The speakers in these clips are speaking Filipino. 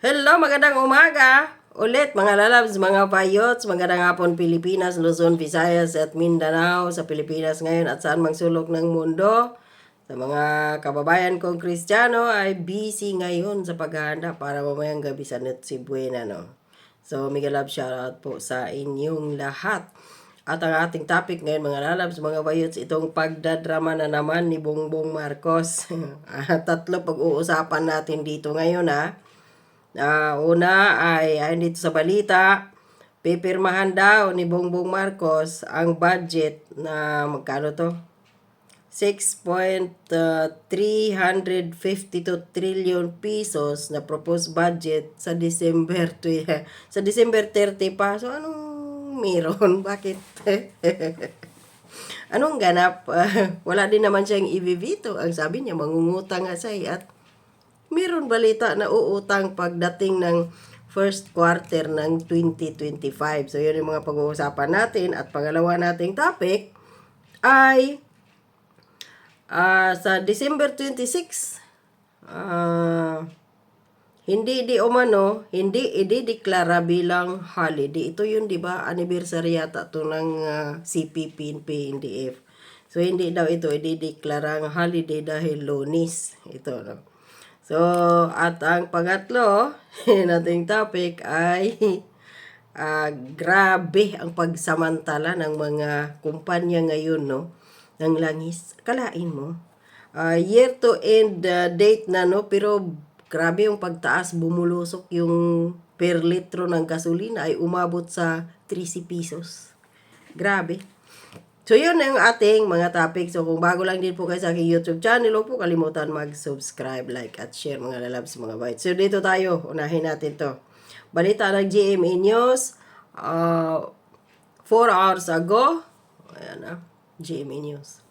Hello, magandang umaga. Ulit mga lalabs, mga payots, magandang hapon Pilipinas, Luzon, Visayas at Mindanao sa Pilipinas ngayon at saan mang sulok ng mundo. Sa mga kababayan kong Kristiyano ay busy ngayon sa paghahanda para mamayang gabi sa Noche Buena, no? So, mega love shoutout po sa inyong lahat. At ang ating topic ngayon mga lalabs, mga bayots, itong pagdadrama na naman ni Bongbong Marcos. Tatlo pag-uusapan natin dito ngayon ha. Una ay dito sa balita, pipirmahan daw ni Bongbong Marcos ang budget na magkano to? 6.352 trillion pesos na proposed budget sa December sa December 30 pa. So anong meron? Bakit? Anong ganap? Wala din naman siyang ibibito. Ang sabi niya mangungutang nga siya at meron balita na uutang pagdating ng first quarter ng 2025. So, yun yung mga pag-uusapan natin. At pangalawa nating topic ay sa December 26, hindi idideklara bilang holiday. Ito yun, di ba? Anniversary yata ito ng CPP and PNDF. So, hindi daw ito idideklara ang holiday dahil Lunes. Ito, no? So, at ang pangatlo nating topic ay grabe ang pagsamantala ng mga kumpanya ngayon, no? Ng langis. Kalain mo. Year to end date na, no? Pero grabe yung pagtaas, bumulusok yung per litro ng gasolina ay umabot sa 13 pesos. Grabe. So, yun ang ating mga topic. So, kung bago lang din po kayo sa aking YouTube channel, huwag po kalimutan mag-subscribe, like, at share mga lalabs, mga bites. So, dito tayo. Unahin natin to. Balita ng GMA News. 4 hours ago. Ayan na. GMA News.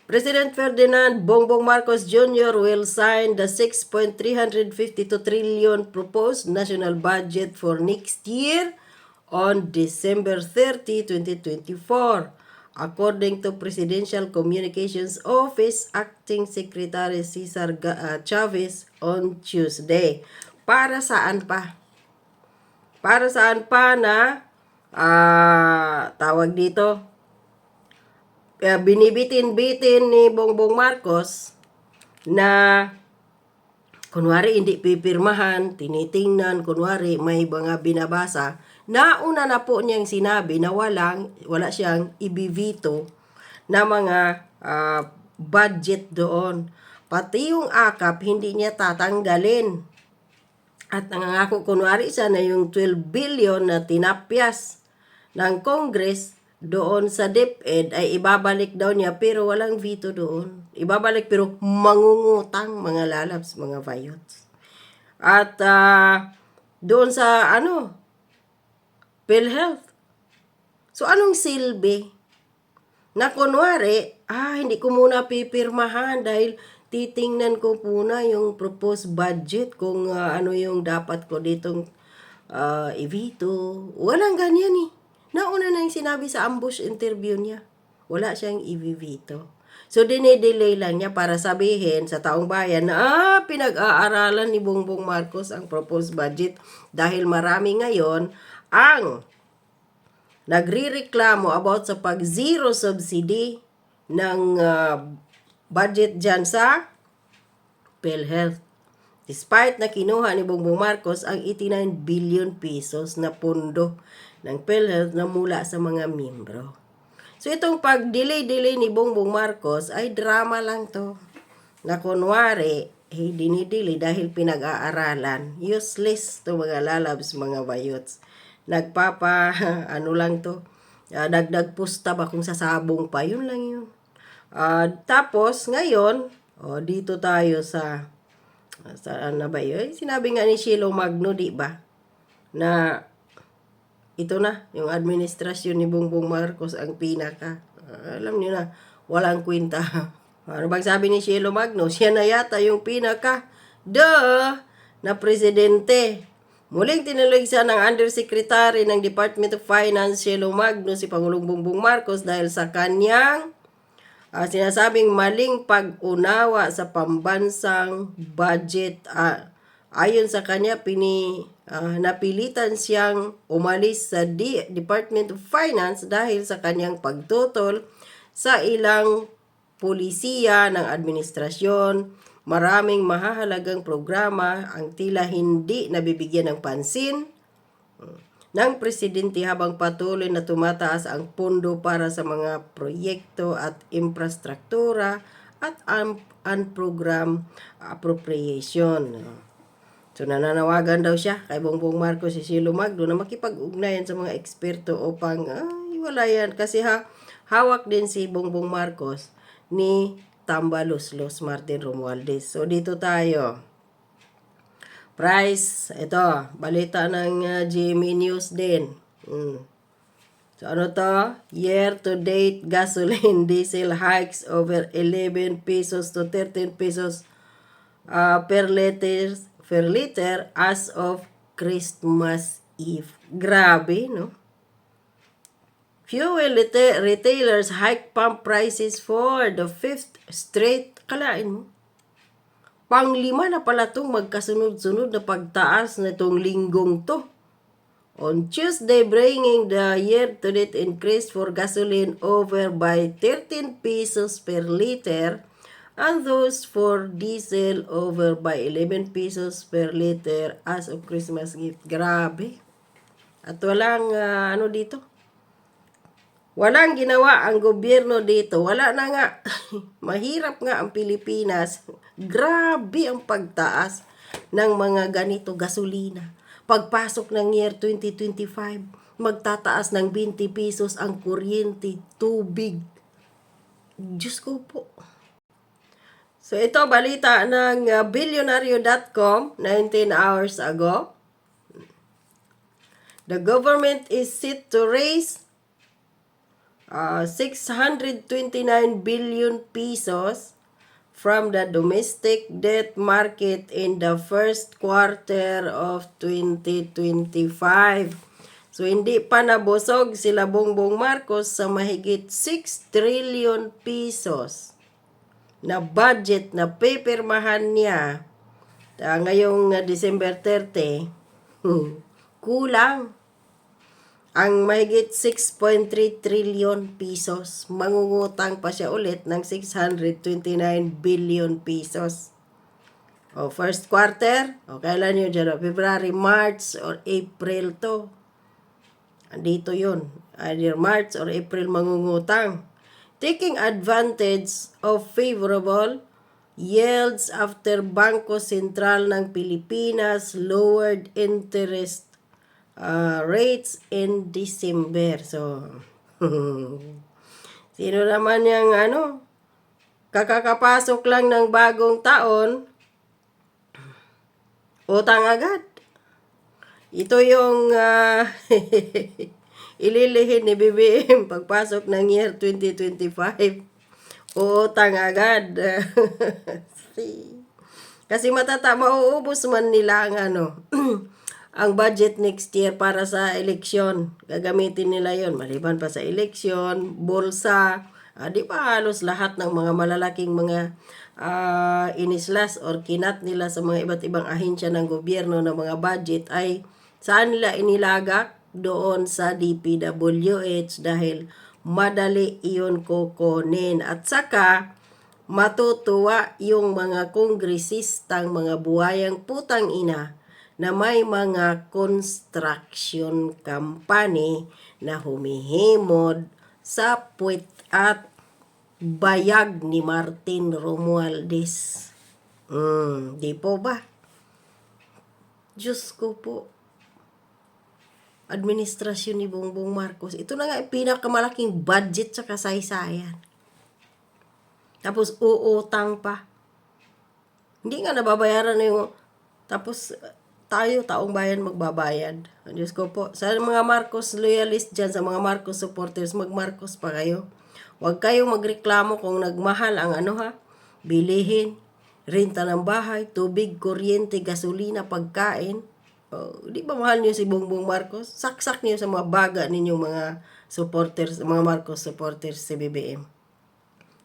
President Ferdinand Bongbong Marcos Jr. will sign the 6.352 trillion proposed national budget for next year on December 30, 2024, according to Presidential Communications Office Acting Secretary Cesar Chavez on Tuesday. Para saan pa? Para saan pa na tawag dito? Binibitin-bitin ni Bongbong Marcos na kunwari hindi pipirmahan, tinitingnan, kunwari may mga binabasa. Nauna na po niyang sinabi na wala siyang ibivito na mga budget doon. Pati yung akap, hindi niya tatanggalin. At nangangako kunwari siya na yung 12 billion na tinapyas ng Congress doon sa DepEd ay ibabalik daw niya pero walang veto doon. Ibabalik pero mangungutang mga lalabs, mga vayots. At doon sa PhilHealth. So anong silbi? Na kunwari, hindi ko muna pipirmahan dahil titingnan ko muna yung proposed budget kung ano yung dapat ko ditong i-veto. Walang ganyan eh. Nauna na yung sinabi sa ambush interview niya. Wala siyang i-veto. So, dinidelay lang niya para sabihin sa taong bayan na pinag-aaralan ni Bongbong Marcos ang proposed budget dahil marami ngayon ang nagrireklamo about sa pag-zero subsidy ng budget dyan sa PhilHealth. Despite na kinuha ni Bongbong Marcos ang 89 billion pesos na pondo ng PhilHealth na mula sa mga miyembro. So itong pag-delay-delay ni Bongbong Marcos ay drama lang to. Na kunwari, dinidelay dahil pinag-aaralan. Useless to mga lalabs, mga bayots. Lang to. Dagdag pusta ba kung sasabong pa. Yun lang yun. Tapos, ngayon, dito tayo sa ano ba yun? Sinabi nga ni Sheila Magno, di ba? Na ito na, yung administrasyon ni Bongbong Marcos ang pinaka. Alam niyo na, walang kwenta. Ano bang sabi ni Sheila Magno? Siya na yata yung pinaka na presidente. Muling tinulagsan ng Undersecretary ng Department of Finance, Sheila Magno, si Pangulong Bongbong Marcos dahil sa kanyang sinasabing maling pag-unawa sa pambansang budget Ayon sa kanya, napilitan siyang umalis sa Department of Finance dahil sa kanyang pagtutol sa ilang pulisiya ng administrasyon. Maraming mahahalagang programa ang tila hindi nabibigyan ng pansin ng presidente habang patuloy na tumataas ang pondo para sa mga proyekto at infrastruktura at unprogrammed appropriation. So nananawagan daw siya kay Bongbong Marcos si Silo Magno na makipag-ugnayan sa mga eksperto upang iwalayan kasi hawak din si Bongbong Marcos ni Tambaluslos Martin Romualdez. So dito tayo. Price, ito, balita ng GMA News din. So ano to? Year to date gasoline diesel hikes over 11 pesos to 13 pesos per liter as of Christmas Eve. Grabe, no? Fuel retailers hike pump prices for the 5th straight. Kalain mo. Pang-5 na pala itong magkasunod-sunod na pagtaas na itong linggong to. On Tuesday, bringing the year-to-date increase for gasoline over by 13 pesos per liter and those for diesel over by 11 pesos per liter as of Christmas Eve. Grabe. At walang dito. Walang ginawa ang gobyerno dito. Wala na nga. Mahirap nga ang Pilipinas. Grabe ang pagtaas ng mga ganito gasolina. Pagpasok ng year 2025, magtataas ng 20 pesos ang kuryente, tubig. Diyos ko po. So ito balita ng billionario.com 19 hours ago. The government is set to raise 629 billion pesos from the domestic debt market in the first quarter of 2025. So hindi pa nabusog sila Bongbong Marcos sa mahigit 6 trillion pesos na budget na pipirmahan niya ngayong December 30. Kulang ang mahigit 6.3 trillion pesos. Mangungutang pa siya ulit ng 629 billion pesos. O first quarter, o kailan yun dyan? February, March, or April to. Andito yun. Either March or April mangungutang. Taking advantage of favorable yields after Bangko Sentral ng Pilipinas lowered interest rates in December. So, sino naman yung kakakapasok lang ng bagong taon, utang agad. Ito yung ililihin ni BBM pagpasok ng year 2025. Utang agad. Kasi mauubos man nila ang ang budget next year para sa eleksyon. Gagamitin nila yon maliban pa sa eleksyon, bulsa, di ba halos lahat ng mga malalaking mga inislas or kinat nila sa mga iba't ibang ahensya ng gobyerno ng mga budget ay saan nila inilagak? Doon sa DPWH dahil madali iyon kukunin. At saka matutuwa yung mga kongresistang mga buhayang putang ina na may mga construction company na humihimod sa puwet at bayag ni Martin Romualdez. Di po ba? Diyos ko po. Administrasyon ni Bongbong Marcos. Ito na nga pinakamalaking budget sa kasaysayan. Tapos uutang pa. Hindi nga nababayaran na yung. Tapos tayo, taong bayan, magbabayad. Diyos ko po. Sa mga Marcos loyalist dyan, sa mga Marcos supporters, mag-Marcos pa kayo. Huwag kayong magreklamo kung nagmahal ang bilihin, renta ng bahay, tubig, kuryente, gasolina, pagkain. Di ba mahal niyo si Bongbong Marcos? Saksak niyo sa mga baga ninyong mga supporters, mga Marcos supporters si BBM.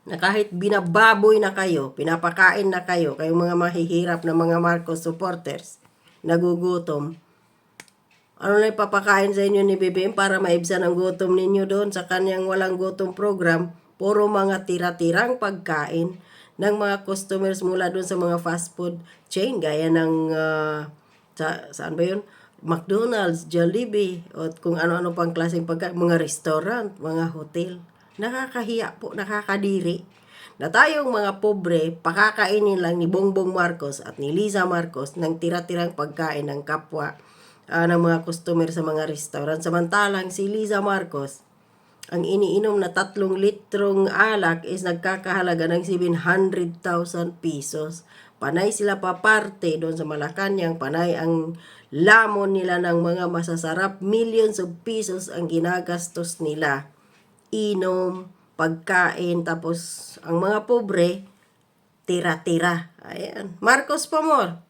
na kahit binababoy na kayo, pinapakain na kayo, kayong mga mahihirap na mga Marcos supporters, nagugutom, ano na ipapakain sa inyo ni BBM para maibsan ang gutom ninyo doon sa kanyang walang gutom program? Puro mga tira-tirang pagkain ng mga customers mula doon sa mga fast food chain gaya ng saan ba yun? McDonald's, Jollibee, o kung ano-ano pang klaseng pagkain, mga restaurant, mga hotel. Nakakahiya po, nakakadiri na tayong mga pobre, pakakainin lang ni Bongbong Marcos at ni Liza Marcos ng tira-tirang pagkain ng kapwa ng mga customer sa mga restaurant. Samantalang si Liza Marcos, ang iniinom na 3 litrong alak is nagkakahalaga ng 700,000 pesos. Panay sila paparte doon sa Malacanang, panay ang lamon nila ng mga masasarap, millions of pesos ang ginagastos nila. Inom, pagkain, tapos ang mga pobre, tira-tira. Ayan. Marcos pa more.